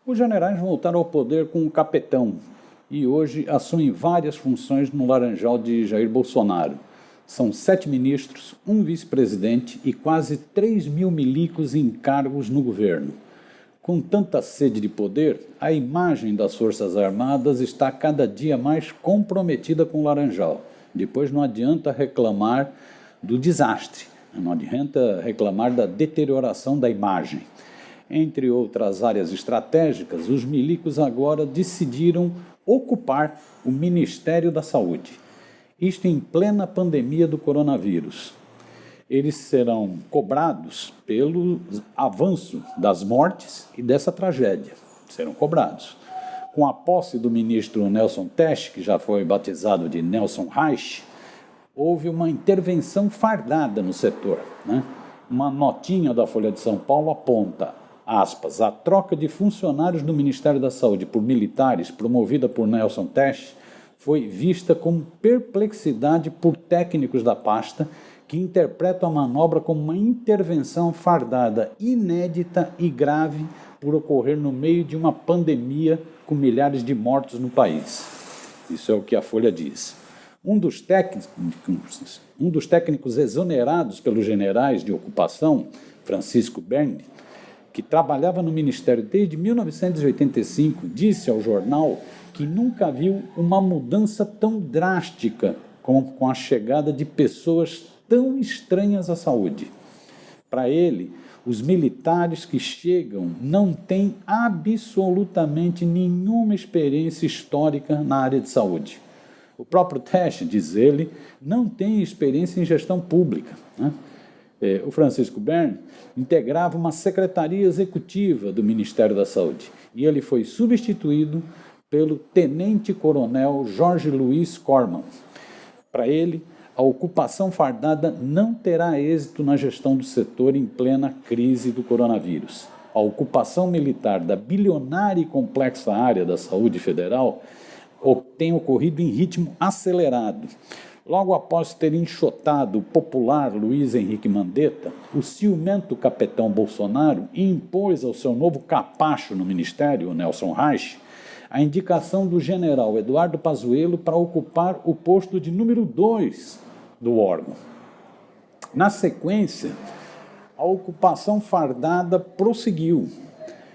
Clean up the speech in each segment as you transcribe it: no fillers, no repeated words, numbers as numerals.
Os generais voltaram ao poder com um capetão e hoje assumem várias funções no Laranjal de Jair Bolsonaro. São 7 ministros, um vice-presidente e quase 3.000 milicos em cargos no governo. Com tanta sede de poder, a imagem das Forças Armadas está cada dia mais comprometida com o Laranjal. Depois não adianta reclamar do desastre, não adianta reclamar da deterioração da imagem. Entre outras áreas estratégicas, os milicos agora decidiram ocupar o Ministério da Saúde. Isto em plena pandemia do coronavírus. Eles serão cobrados pelo avanço das mortes e dessa tragédia. Serão cobrados. Com a posse do ministro Nelson Teich, que já foi batizado de Nelson Reich, houve uma intervenção fardada no setor. Uma notinha da Folha de São Paulo aponta, aspas, a troca de funcionários do Ministério da Saúde por militares, promovida por Nelson Teich, foi vista com perplexidade por técnicos da pasta que interpretam a manobra como uma intervenção fardada, inédita e grave por ocorrer no meio de uma pandemia com milhares de mortos no país. Isso é o que a Folha diz. Um dos técnicos exonerados pelos generais de ocupação, Francisco Bern, que trabalhava no Ministério desde 1985, disse ao jornal que nunca viu uma mudança tão drástica com a chegada de pessoas tão estranhas à saúde. Para ele, os militares que chegam não têm absolutamente nenhuma experiência histórica na área de saúde. O próprio Teich, diz ele, não tem experiência em gestão pública. O Francisco Bern integrava uma secretaria executiva do Ministério da Saúde e ele foi substituído pelo tenente-coronel Jorge Luiz Corman. Para ele, a ocupação fardada não terá êxito na gestão do setor em plena crise do coronavírus. A ocupação militar da bilionária e complexa área da saúde federal tem ocorrido em ritmo acelerado. Logo após ter enxotado o popular Luiz Henrique Mandetta, o ciumento capitão Bolsonaro impôs ao seu novo capacho no ministério, o Nelson Reich, a indicação do general Eduardo Pazuello para ocupar o posto de número 2 do órgão. Na sequência, a ocupação fardada prosseguiu,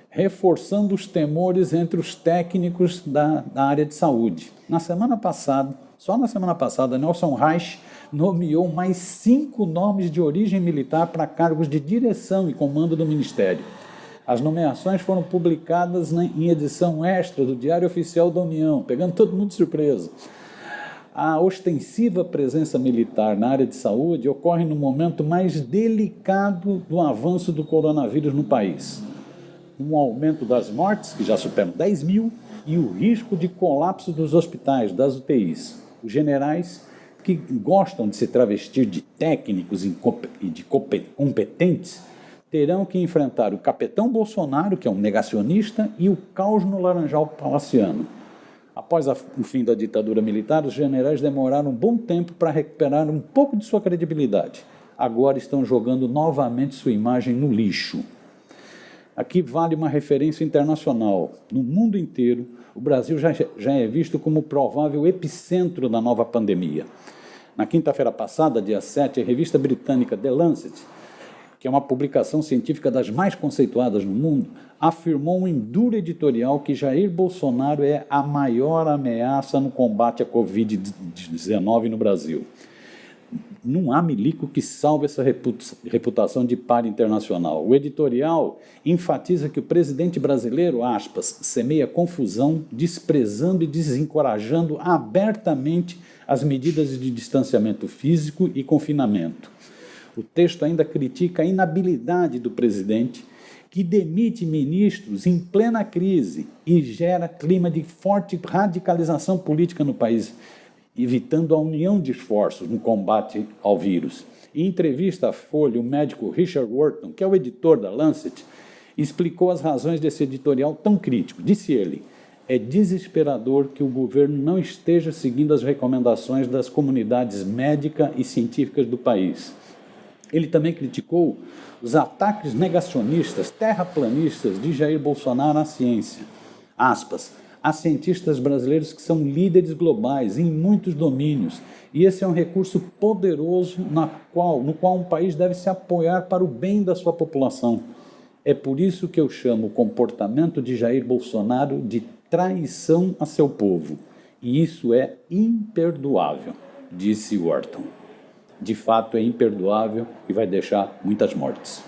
reforçando os temores entre os técnicos da área de saúde. Só na semana passada, Nelson Reich nomeou mais 5 nomes de origem militar para cargos de direção e comando do Ministério. As nomeações foram publicadas em edição extra do Diário Oficial da União, pegando todo mundo de surpresa. A ostensiva presença militar na área de saúde ocorre no momento mais delicado do avanço do coronavírus no país. Um aumento das mortes, que já superam 10 mil, e o risco de colapso dos hospitais, das UTIs. Os generais, que gostam de se travestir de técnicos e de competentes, terão que enfrentar o capitão Bolsonaro, que é um negacionista, e o caos no Laranjal palaciano. Após o fim da ditadura militar, os generais demoraram um bom tempo para recuperar um pouco de sua credibilidade. Agora estão jogando novamente sua imagem no lixo. Aqui vale uma referência internacional. No mundo inteiro, o Brasil já é visto como provável epicentro da nova pandemia. Na quinta-feira passada, dia 7, a revista britânica The Lancet, que é uma publicação científica das mais conceituadas no mundo, afirmou em duro editorial que Jair Bolsonaro é a maior ameaça no combate à Covid-19 no Brasil. Não há milico que salve essa reputação de par internacional. O editorial enfatiza que o presidente brasileiro, aspas, semeia confusão, desprezando e desencorajando abertamente as medidas de distanciamento físico e confinamento. O texto ainda critica a inabilidade do presidente, que demite ministros em plena crise e gera clima de forte radicalização política no país, evitando a união de esforços no combate ao vírus. Em entrevista à Folha, o médico Richard Wharton, que é o editor da Lancet, explicou as razões desse editorial tão crítico. Disse ele, é desesperador que o governo não esteja seguindo as recomendações das comunidades médica e científicas do país. Ele também criticou os ataques negacionistas, terraplanistas de Jair Bolsonaro à ciência. Aspas, há cientistas brasileiros que são líderes globais em muitos domínios, e esse é um recurso poderoso no qual um país deve se apoiar para o bem da sua população. É por isso que eu chamo o comportamento de Jair Bolsonaro de traição a seu povo. E isso é imperdoável, disse Wharton. De fato, é imperdoável e vai deixar muitas mortes.